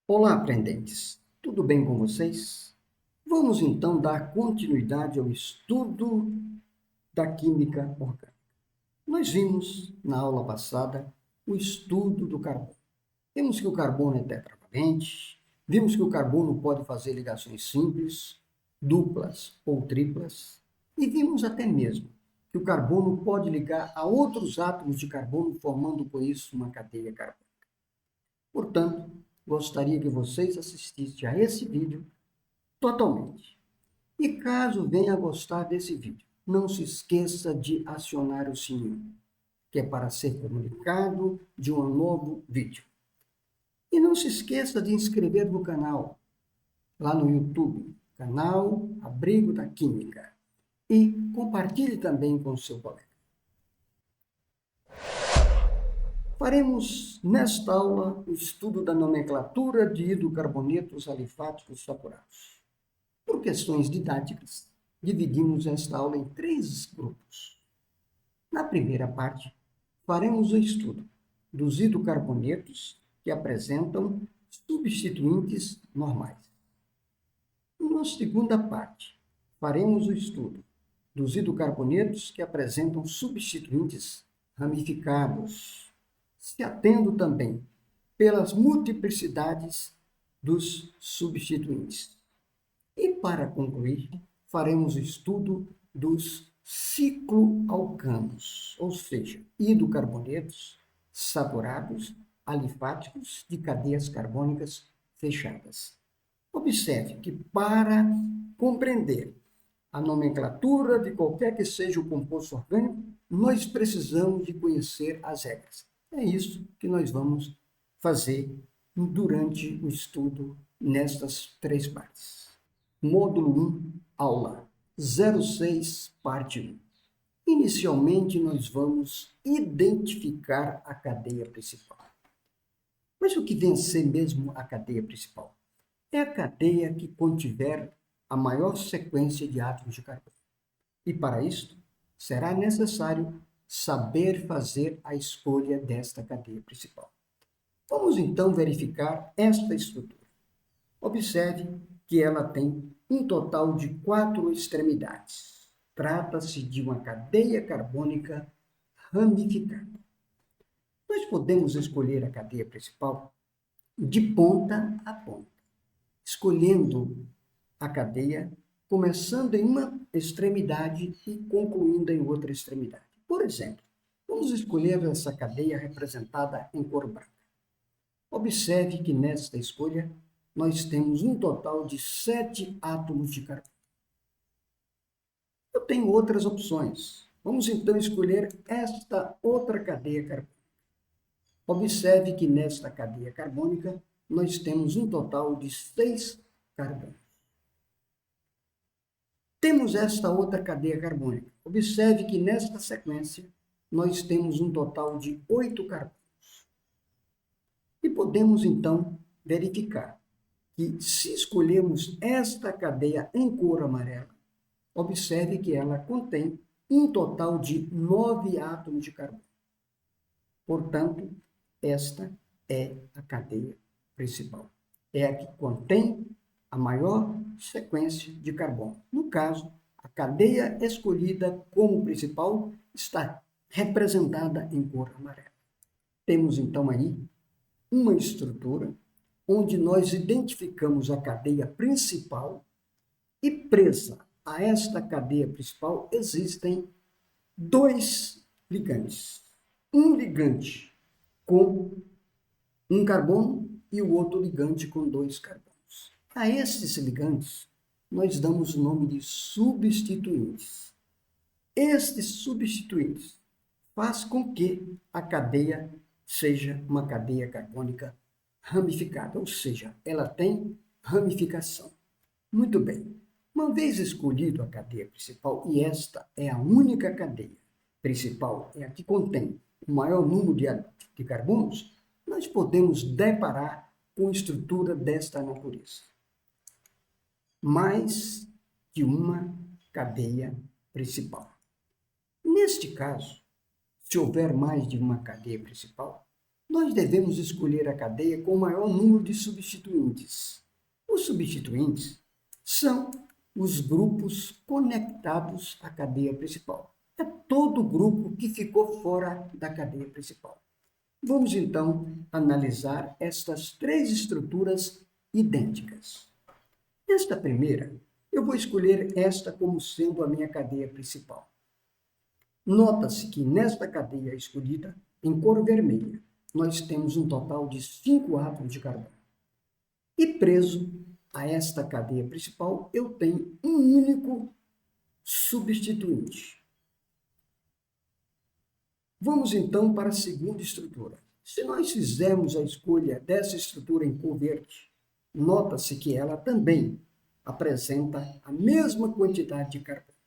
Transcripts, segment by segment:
Olá, aprendentes! Tudo bem com vocês? Vamos então dar continuidade ao estudo da química orgânica. Nós vimos na aula passada o estudo do carbono. Vimos que o carbono é tetravalente, vimos que o carbono pode fazer ligações simples, duplas ou triplas, e vimos até mesmo que o carbono pode ligar a outros átomos de carbono, formando com isso uma cadeia carbônica. Portanto, gostaria que vocês assistissem a esse vídeo totalmente. E caso venha a gostar desse vídeo, não se esqueça de acionar o sininho, que é para ser comunicado de um novo vídeo. E não se esqueça de inscrever no canal, lá no YouTube, canal Abrigo da Química. E compartilhe também com o seu colega. Faremos nesta aula o estudo da nomenclatura de hidrocarbonetos alifáticos saturados. Por questões didáticas, dividimos esta aula em 3 grupos. Na primeira parte, faremos o estudo dos hidrocarbonetos que apresentam substituintes normais. Na segunda parte, faremos o estudo dos hidrocarbonetos que apresentam substituintes ramificados, se atendo também pelas multiplicidades dos substituintes. E para concluir, faremos o estudo dos cicloalcanos, ou seja, hidrocarbonetos saturados alifáticos de cadeias carbônicas fechadas. Observe que para compreender a nomenclatura de qualquer que seja o composto orgânico, nós precisamos de conhecer as regras. É isso que nós vamos fazer durante o estudo nestas 3 partes. Módulo 1, aula 06, parte 1. Inicialmente, nós vamos identificar a cadeia principal. Mas o que vem a ser mesmo a cadeia principal? É a cadeia que contiver a maior sequência de átomos de carbono. E para isso, será necessário saber fazer a escolha desta cadeia principal. Vamos então verificar esta estrutura. Observe que ela tem um total de 4 extremidades. Trata-se de uma cadeia carbônica ramificada. Nós podemos escolher a cadeia principal de ponta a ponta, escolhendo a cadeia começando em uma extremidade e concluindo em outra extremidade. Por exemplo, vamos escolher essa cadeia representada em cor branca. Observe que nesta escolha nós temos um total de 7 átomos de carbono. Eu tenho outras opções. Vamos então escolher esta outra cadeia carbônica. Observe que nesta cadeia carbônica nós temos um total de 6 carbonos. Temos esta outra cadeia carbônica. Observe que nesta sequência nós temos um total de 8 carbonos. E podemos então verificar que se escolhermos esta cadeia em cor amarela, observe que ela contém um total de 9 átomos de carbono. Portanto, esta é a cadeia principal. É a que contém a maior sequência de carbono. No caso, a cadeia escolhida como principal está representada em cor amarela. Temos então aí uma estrutura onde nós identificamos a cadeia principal e presa a esta cadeia principal existem 2 ligantes. Um ligante com um carbono e o outro ligante com 2 carbonos. A estes ligantes, nós damos o nome de substituintes. Estes substituintes faz com que a cadeia seja uma cadeia carbônica ramificada, ou seja, ela tem ramificação. Muito bem. Uma vez escolhido a cadeia principal, e esta é a única cadeia principal, é a que contém o maior número de carbonos, nós podemos deparar com estrutura desta natureza. Mais de uma cadeia principal. Neste caso, se houver mais de uma cadeia principal, nós devemos escolher a cadeia com o maior número de substituintes. Os substituintes são os grupos conectados à cadeia principal. É todo grupo que ficou fora da cadeia principal. Vamos, então, analisar estas três estruturas idênticas. Nesta primeira, eu vou escolher esta como sendo a minha cadeia principal. Nota-se que nesta cadeia escolhida, em cor vermelha, nós temos um total de 5 átomos de carbono. E preso a esta cadeia principal, eu tenho um único substituinte. Vamos então para a segunda estrutura. Se nós fizermos a escolha dessa estrutura em cor verde, nota-se que ela também apresenta a mesma quantidade de carbono.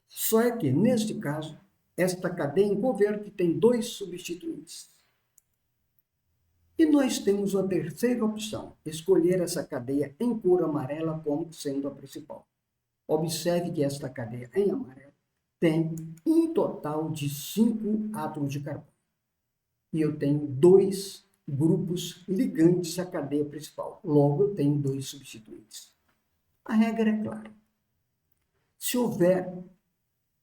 Só é que, neste caso, esta cadeia em cor verde tem 2 substituintes. E nós temos uma terceira opção, escolher essa cadeia em cor amarela como sendo a principal. Observe que esta cadeia em amarelo tem um total de 5 átomos de carbono. E eu tenho 2 grupos ligantes à cadeia principal. Logo, eu tenho 2 substituintes. A regra é clara. Se houver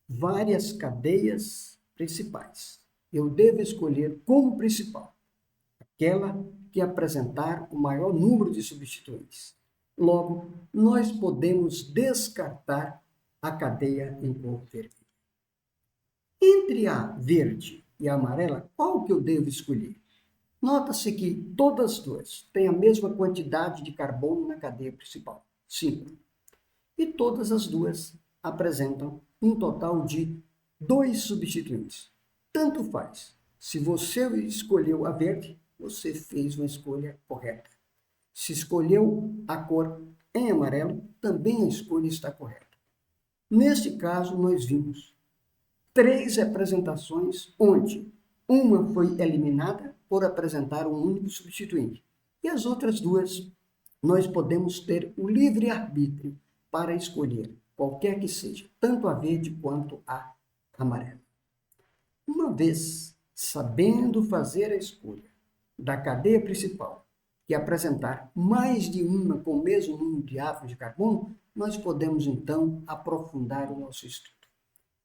várias cadeias principais, eu devo escolher como principal aquela que apresentar o maior número de substituintes. Logo, nós podemos descartar a cadeia em cor verde. Entre a verde e a amarela, qual que eu devo escolher? Nota-se que todas as duas têm a mesma quantidade de carbono na cadeia principal, 5. E todas as duas apresentam um total de 2 substituintes. Tanto faz. Se você escolheu a verde, você fez uma escolha correta. Se escolheu a cor em amarelo, também a escolha está correta. Neste caso, nós vimos 3 representações onde uma foi eliminada por apresentar um único substituinte. E as outras 2, nós podemos ter o livre-arbítrio para escolher qualquer que seja, tanto a verde quanto a amarela. Uma vez sabendo fazer a escolha da cadeia principal e apresentar mais de uma com o mesmo número de átomos de carbono, nós podemos então aprofundar o nosso estudo.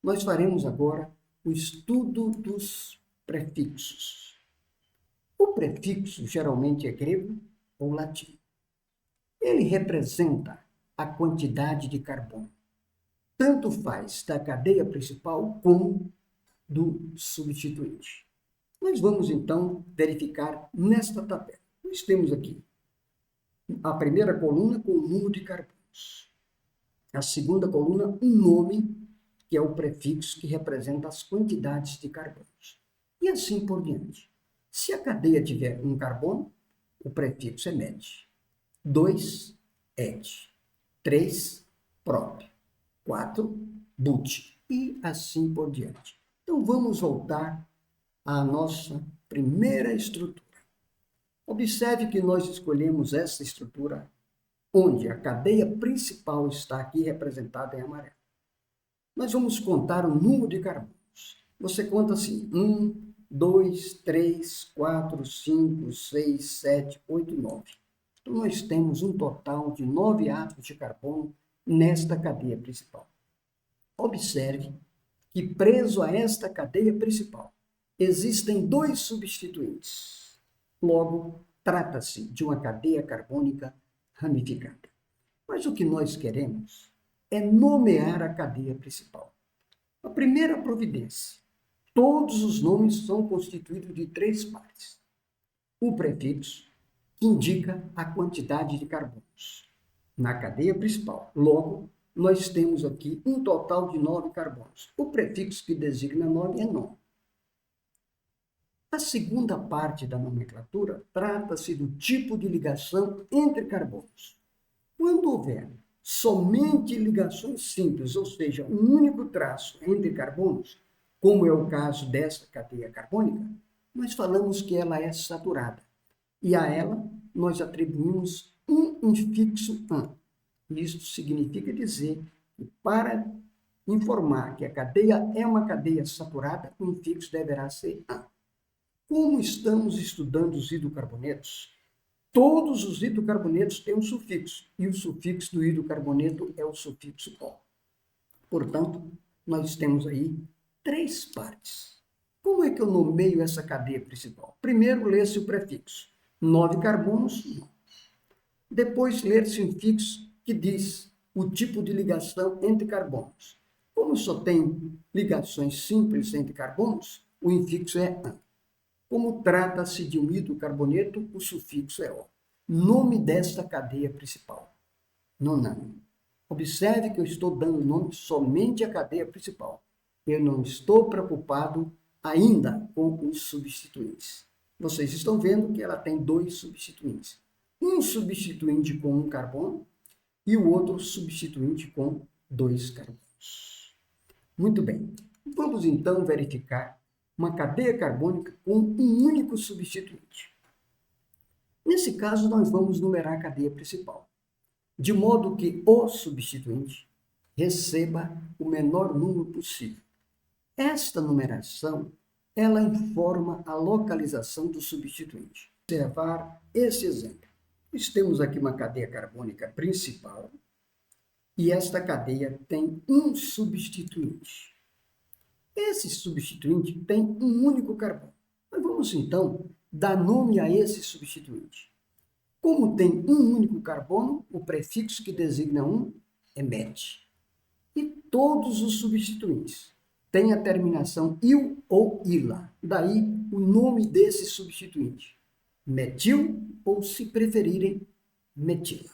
Nós faremos agora o estudo dos prefixos. O prefixo geralmente é grego ou latim. Ele representa a quantidade de carbono. Tanto faz da cadeia principal como do substituinte. Nós vamos, então, verificar nesta tabela. Nós temos aqui a primeira coluna com o número de carbonos. A segunda coluna, um nome, que é o prefixo que representa as quantidades de carbonos. E assim por diante. Se a cadeia tiver um carbono, o prefixo é met. 2, et. 3, prop. 4, but. E assim por diante. Então, vamos voltar à nossa primeira estrutura. Observe que nós escolhemos essa estrutura onde a cadeia principal está aqui representada em amarelo. Nós vamos contar o número de carbonos. Você conta assim, 1, 2, 3, 4, 5, 6, 7, 8, 9. Então, nós temos um total de 9 átomos de carbono nesta cadeia principal. Observe que, preso a esta cadeia principal, existem 2 substituintes. Logo, trata-se de uma cadeia carbônica ramificada. Mas o que nós queremos é nomear a cadeia principal. A primeira providência. Todos os nomes são constituídos de 3 partes. O prefixo, que indica a quantidade de carbonos na cadeia principal. Logo, nós temos aqui um total de 9 carbonos. O prefixo que designa 9 é nome. A segunda parte da nomenclatura trata-se do tipo de ligação entre carbonos. Quando houver somente ligações simples, ou seja, um único traço entre carbonos, como é o caso desta cadeia carbônica, nós falamos que ela é saturada. E a ela nós atribuímos um infixo an. Isto significa dizer que, para informar que a cadeia é uma cadeia saturada, o infixo deverá ser an. Como estamos estudando os hidrocarbonetos, todos os hidrocarbonetos têm um sufixo, e o sufixo do hidrocarboneto é o sufixo "-o". Portanto, nós temos aí 3 partes. Como é que eu nomeio essa cadeia principal? Primeiro, lê-se o prefixo. 9 carbonos, não. Depois, ler-se o infixo que diz o tipo de ligação entre carbonos. Como só tem ligações simples entre carbonos, o infixo é "-an". Como trata-se de um hidrocarboneto, o sufixo é "-o". Nome desta cadeia principal: nonano. Observe que eu estou dando nome somente à cadeia principal. Eu não estou preocupado ainda com os substituintes. Vocês estão vendo que ela tem 2 substituintes. Um substituinte com 1 carbono e o outro substituinte com 2 carbonos. Muito bem. Vamos então verificar uma cadeia carbônica com um único substituinte. Nesse caso, nós vamos numerar a cadeia principal, de modo que o substituinte receba o menor número possível. Esta numeração, ela informa a localização do substituinte. Observar esse exemplo. Nós temos aqui uma cadeia carbônica principal e esta cadeia tem um substituinte. Esse substituinte tem um único carbono. Nós vamos, então, dar nome a esse substituinte. Como tem um único carbono, o prefixo que designa um é met. E todos os substituintes têm a terminação il ou ila. Daí o nome desse substituinte: metil ou, se preferirem, metila.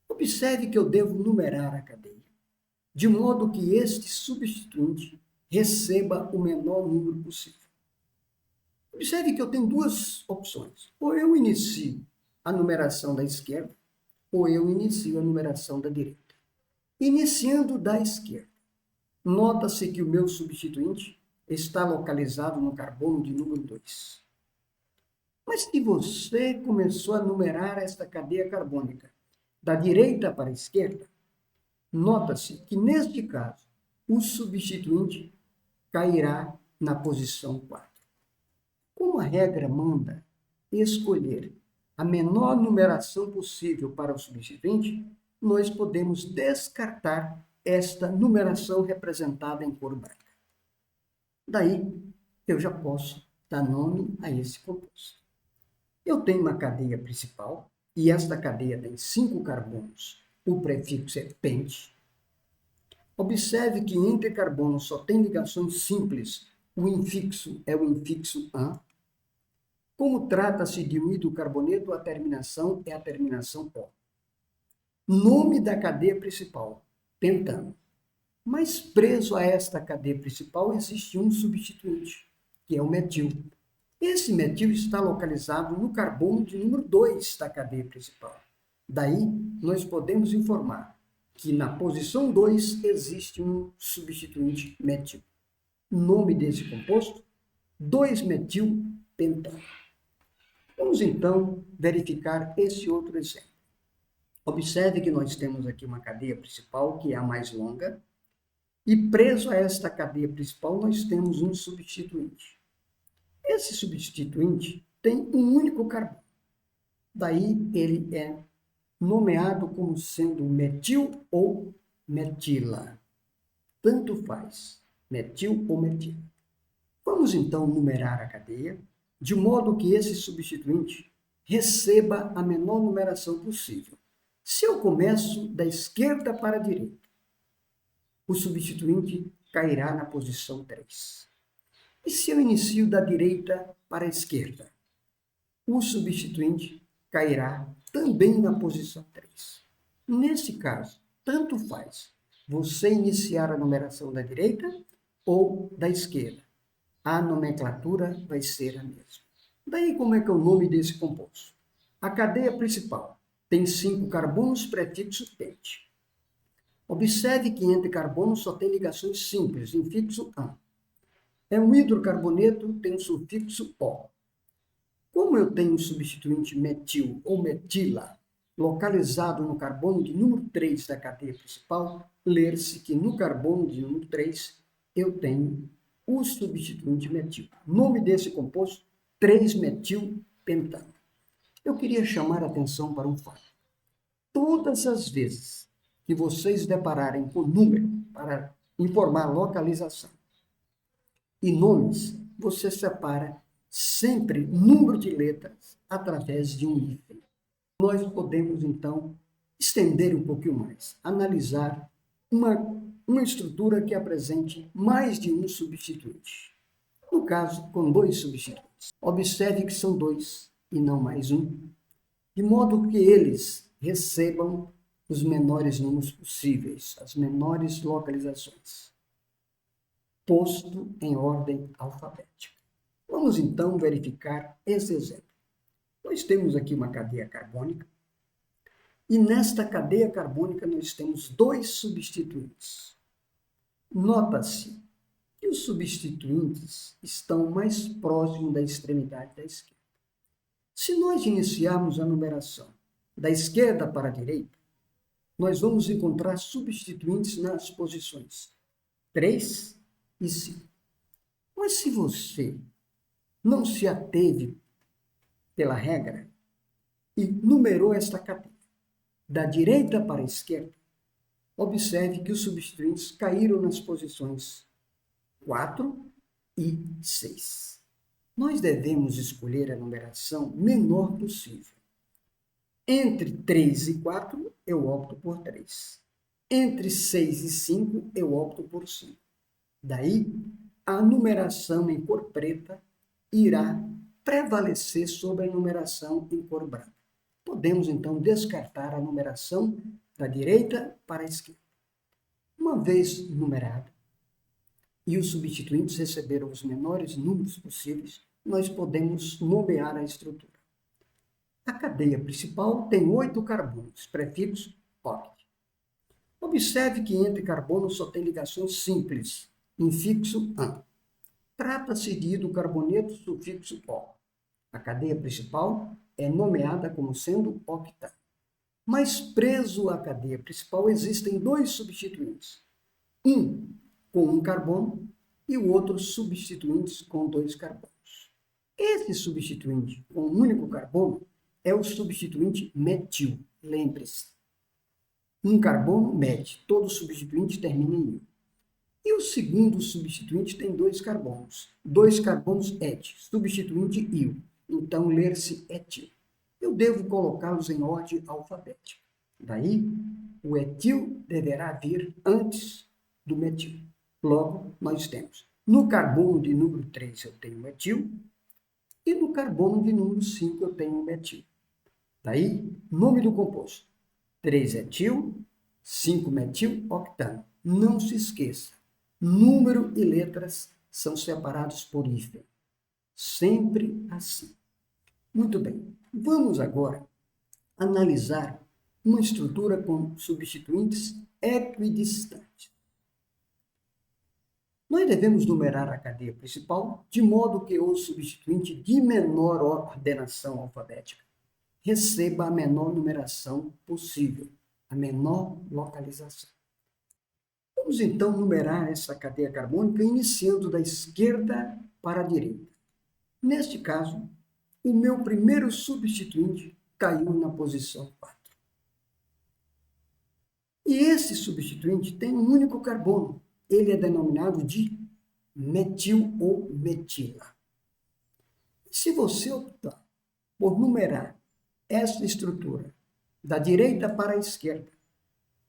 Observe que eu devo numerar a cadeia, de modo que este substituinte receba o menor número possível. Observe que eu tenho 2 opções. Ou eu inicio a numeração da esquerda, ou eu inicio a numeração da direita. Iniciando da esquerda, nota-se que o meu substituinte está localizado no carbono de número 2. Mas se você começou a numerar esta cadeia carbônica da direita para a esquerda, nota-se que, neste caso, o substituinte cairá na posição 4. Como a regra manda escolher a menor numeração possível para o substituinte, nós podemos descartar esta numeração representada em cor branca. Daí, eu já posso dar nome a esse composto. Eu tenho uma cadeia principal, e esta cadeia tem 5 carbonos. O prefixo é pente. Observe que entre carbonos só tem ligações simples. O infixo é o infixo "-an". Como trata-se de um hidrocarboneto, a terminação é a terminação "-o". Nome da cadeia principal: pentano. Mas preso a esta cadeia principal existe um substituinte, que é o metil. Esse metil está localizado no carbono de número 2 da cadeia principal. Daí, nós podemos informar que na posição 2 existe um substituinte metil. Nome desse composto: 2-metil-pentano. Vamos, então, verificar esse outro exemplo. Observe que nós temos aqui uma cadeia principal, que é a mais longa, e preso a esta cadeia principal nós temos um substituinte. Esse substituinte tem um único carbono. Daí ele é nomeado como sendo metil ou metila. Tanto faz, metil ou metila. Vamos então numerar a cadeia, de modo que esse substituinte receba a menor numeração possível. Se eu começo da esquerda para a direita, o substituinte cairá na posição 3. E se eu inicio da direita para a esquerda, o substituinte cairá também na posição 3. Nesse caso, tanto faz você iniciar a numeração da direita ou da esquerda. A nomenclatura vai ser a mesma. Daí, como é que é o nome desse composto? A cadeia principal tem 5 carbonos, prefixo pente. Observe que entre carbonos só tem ligações simples, infixo "-an". É um hidrocarboneto, tem o sufixo "-o". Como eu tenho o substituinte metil ou metila localizado no carbono de número 3 da cadeia principal, ler-se que no carbono de número 3 eu tenho o substituinte metil. Nome desse composto: 3-metilpentano. Eu queria chamar a atenção para um fato. Todas as vezes que vocês depararem com número para informar localização e nomes, você separa sempre número de letras através de um hífen. Nós podemos, então, estender um pouquinho mais, analisar uma estrutura que apresente mais de um substituinte. No caso, com 2 substituintes. Observe que são 2 e não mais um, de modo que eles recebam os menores números possíveis, as menores localizações, posto em ordem alfabética. Vamos então verificar esse exemplo. Nós temos aqui uma cadeia carbônica, e nesta cadeia carbônica nós temos 2 substituintes. Nota-se que os substituintes estão mais próximos da extremidade da esquerda. Se nós iniciarmos a numeração da esquerda para a direita, nós vamos encontrar substituintes nas posições 3 e 5. Mas se você não se ateve pela regra e numerou esta cadeia da direita para a esquerda, observe que os substituintes caíram nas posições 4 e 6. Nós devemos escolher a numeração menor possível. Entre 3 e 4, eu opto por 3. Entre 6 e 5, eu opto por 5. Daí, a numeração em cor preta irá prevalecer sobre a numeração em cor branca. Podemos, então, descartar a numeração da direita para a esquerda. Uma vez numerado, e os substituintes receberam os menores números possíveis, nós podemos nomear a estrutura. A cadeia principal tem 8 carbonos, prefixo oct. Observe que entre carbonos só tem ligações simples, infixo -an. Trata-se de hidrocarboneto sufixo -o. A cadeia principal é nomeada como sendo octano. Mas preso à cadeia principal existem 2 substituintes. Um com um carbono e o outro substituintes com 2 carbonos. Esse substituinte com um único carbono é o substituinte metil. Lembre-se. Um carbono, met. Todo substituinte termina em il. E o segundo substituinte tem 2 carbonos. 2 carbonos, et. Substituinte, il. Então, ler-se etil. Eu devo colocá-los em ordem alfabética. Daí, o etil deverá vir antes do metil. Logo, nós temos, no carbono de número 3 eu tenho metil, e no carbono de número 5 eu tenho metil. Daí, nome do composto, 3-etil, 5-metil-octano. Não se esqueça, número e letras são separados por hífen. Sempre assim. Muito bem, vamos agora analisar uma estrutura com substituintes equidistantes. Nós devemos numerar a cadeia principal de modo que o substituinte de menor ordenação alfabética receba a menor numeração possível, a menor localização. Vamos então numerar essa cadeia carbônica iniciando da esquerda para a direita. Neste caso, o meu primeiro substituinte caiu na posição 4. E esse substituinte tem um único carbono. Ele é denominado de metil ou metila. Se você optar por numerar essa estrutura da direita para a esquerda,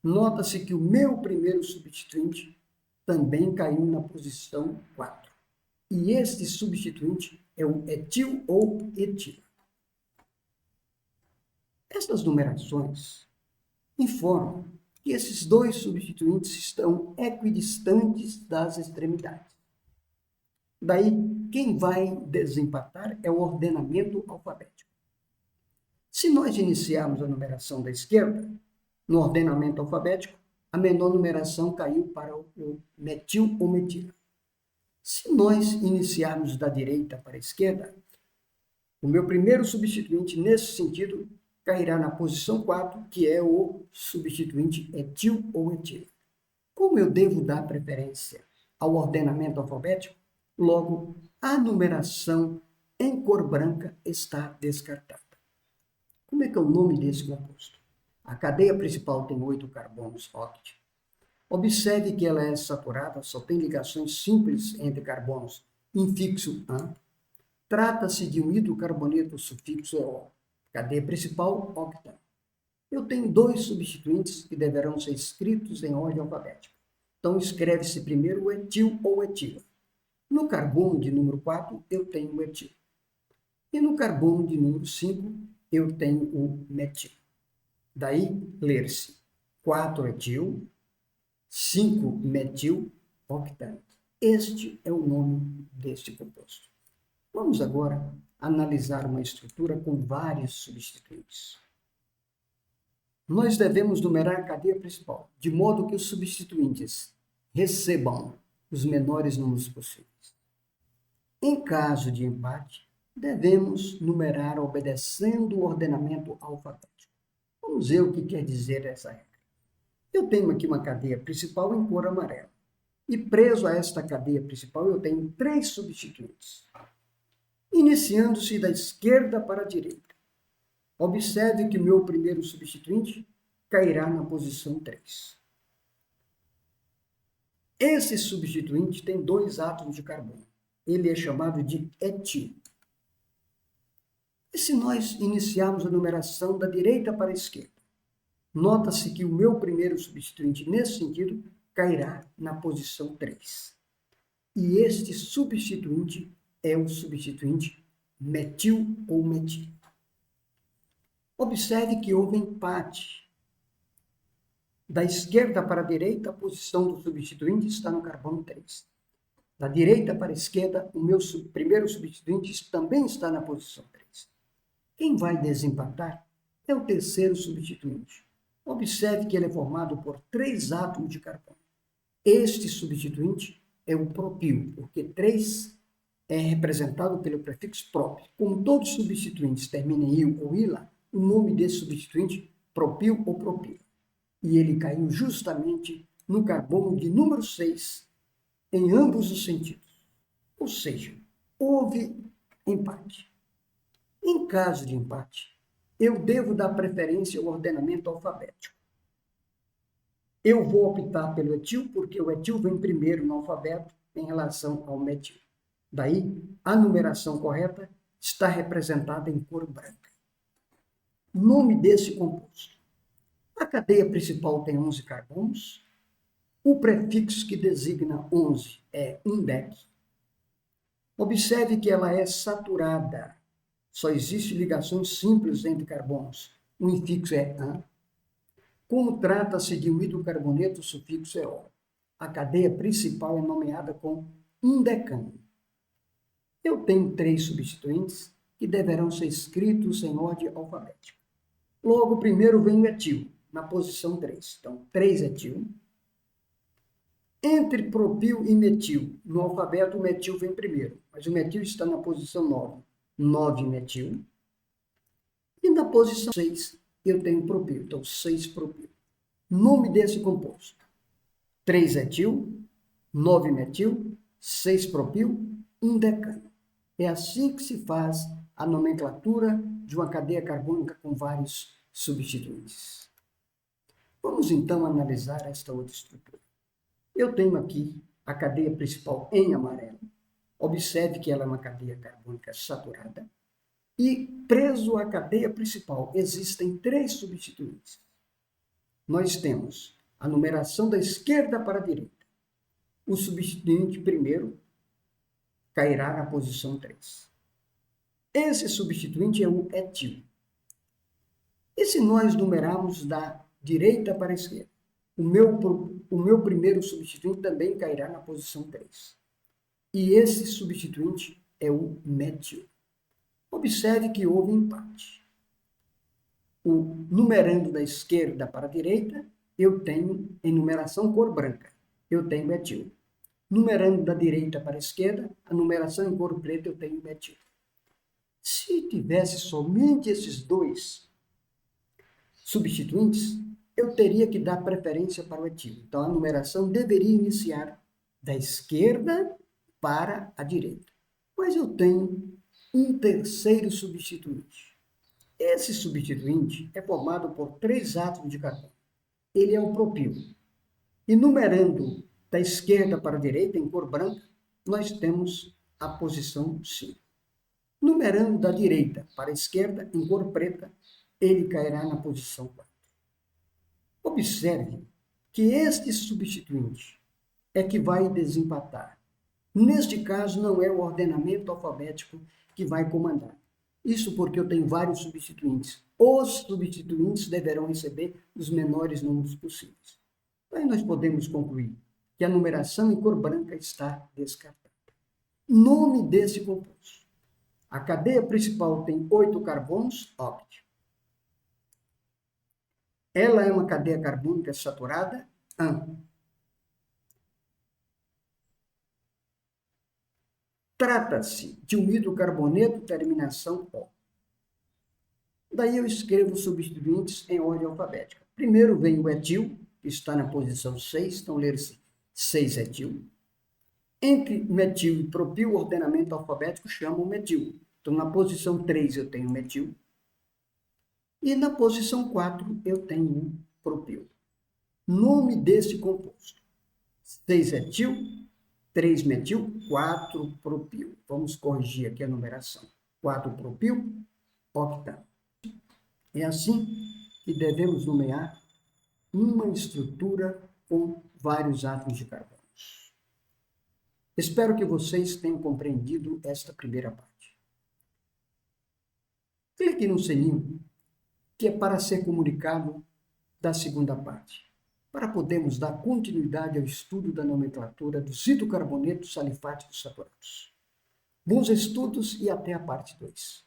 nota-se que o meu primeiro substituinte também caiu na posição 4. E este substituinte é o etil ou etila. Estas numerações informam que esses 2 substituintes estão equidistantes das extremidades. Daí, quem vai desempatar é o ordenamento alfabético. Se nós iniciarmos a numeração da esquerda, no ordenamento alfabético, a menor numeração caiu para o metil ou metila. Se nós iniciarmos da direita para a esquerda, o meu primeiro substituinte, nesse sentido, cairá na posição 4, que é o substituinte etil ou etila. Como eu devo dar preferência ao ordenamento alfabético, logo, a numeração em cor branca está descartada. Como é que é o nome desse composto? A cadeia principal tem 8 carbonos oct. Observe que ela é saturada, só tem ligações simples entre carbonos infixo an. Trata-se de um hidrocarboneto sufixo EO. Cadeia principal, octano. Eu tenho 2 substituintes que deverão ser escritos em ordem alfabética. Então, escreve-se primeiro o etil ou etila. No carbono de número 4, eu tenho o etil. E no carbono de número 5, eu tenho o metil. Daí, ler-se 4-etil, 5-metil octano. Este é o nome deste composto. Vamos agora analisar uma estrutura com vários substituintes. Nós devemos numerar a cadeia principal, de modo que os substituintes recebam os menores números possíveis. Em caso de empate, devemos numerar obedecendo o ordenamento alfabético. Vamos ver o que quer dizer essa regra. Eu tenho aqui uma cadeia principal em cor amarela. E preso a esta cadeia principal, eu tenho 3 substituintes. Iniciando-se da esquerda para a direita. Observe que meu primeiro substituinte cairá na posição 3. Esse substituinte tem 2 átomos de carbono. Ele é chamado de etil. E se nós iniciarmos a numeração da direita para a esquerda? Nota-se que o meu primeiro substituinte, nesse sentido, cairá na posição 3. E este substituinte é o substituinte metil ou metil. Observe que houve empate. Da esquerda para a direita, a posição do substituinte está no carbono 3. Da direita para a esquerda, o meu primeiro substituinte também está na posição 3. Quem vai desempatar é o terceiro substituinte. Observe que ele é formado por 3 átomos de carbono. Este substituinte é o propil, porque 3 é representado pelo prefixo próprio. Como todos os substituintes terminam em il ou ila, o nome desse substituinte, propil ou propila. E ele caiu justamente no carbono de número 6, em ambos os sentidos. Ou seja, houve empate. Em caso de empate, eu devo dar preferência ao ordenamento alfabético. Eu vou optar pelo etil, porque o etil vem primeiro no alfabeto em relação ao metil. Daí, a numeração correta está representada em cor branca. Nome desse composto. A cadeia principal tem 11 carbonos. O prefixo que designa 11 é indec. Observe que ela é saturada. Só existem ligações simples entre carbonos. O infixo é an. Como trata-se de um hidrocarboneto, o sufixo é o. A cadeia principal é nomeada com indecano. Eu tenho 3 substituintes que deverão ser escritos em ordem alfabética. Logo, primeiro vem o etil, na posição 3. Então, 3-etil. Entre propil e metil, no alfabeto o metil vem primeiro, mas o metil está na posição 9. 9-metil. E na posição 6 eu tenho propil, então 6-propil. Nome desse composto: 3-etil, 9-metil, 6-propil, indecano. É assim que se faz a nomenclatura de uma cadeia carbônica com vários substituintes. Vamos então analisar esta outra estrutura. Eu tenho aqui a cadeia principal em amarelo. Observe que ela é uma cadeia carbônica saturada. E preso à cadeia principal existem 3 substituintes. Nós temos a numeração da esquerda para a direita. O substituinte primeiro cairá na posição 3. Esse substituinte é o etil. E se nós numerarmos da direita para a esquerda? O meu primeiro substituinte também cairá na posição 3. E esse substituinte é o metil. Observe que houve empate. Numerando da esquerda para a direita, eu tenho, em numeração cor branca, eu tenho metil. Numerando da direita para a esquerda, a numeração em cor preta, eu tenho metil. Se tivesse somente esses 2 substituintes, eu teria que dar preferência para o etil. Então, a numeração deveria iniciar da esquerda para a direita. Mas eu tenho um terceiro substituinte. Esse substituinte é formado por 3 átomos de carbono. Ele é o propil. E numerando da esquerda para a direita, em cor branca, nós temos a posição 5. Numerando da direita para a esquerda, em cor preta, ele cairá na posição 4. Observe que este substituinte é que vai desempatar. Neste caso, não é o ordenamento alfabético que vai comandar. Isso porque eu tenho vários substituintes. Os substituintes deverão receber os menores números possíveis. Aí nós podemos concluir que a numeração em cor branca está descartada. Nome desse composto. A cadeia principal tem 8 carbonos, óbvio. Ela é uma cadeia carbônica saturada, Trata-se de um hidrocarboneto terminação O. Daí eu escrevo os substituintes em ordem alfabética. Primeiro vem o etil, que está na posição 6, então ler-se 6-etil. Entre metil e propil, o ordenamento alfabético chama o metil. Então, na posição 3 eu tenho metil. E na posição 4 eu tenho um propil. Nome desse composto: 6-etil, 3-metil, 4-propil. Vamos corrigir aqui a numeração. 4-propil, octano. É assim que devemos nomear uma estrutura com vários átomos de carbono. Espero que vocês tenham compreendido esta primeira parte. Clique no sininho, que é para ser comunicado da segunda parte, para podermos dar continuidade ao estudo da nomenclatura dos hidrocarbonetos alifáticos saturados. Bons estudos e até a parte 2.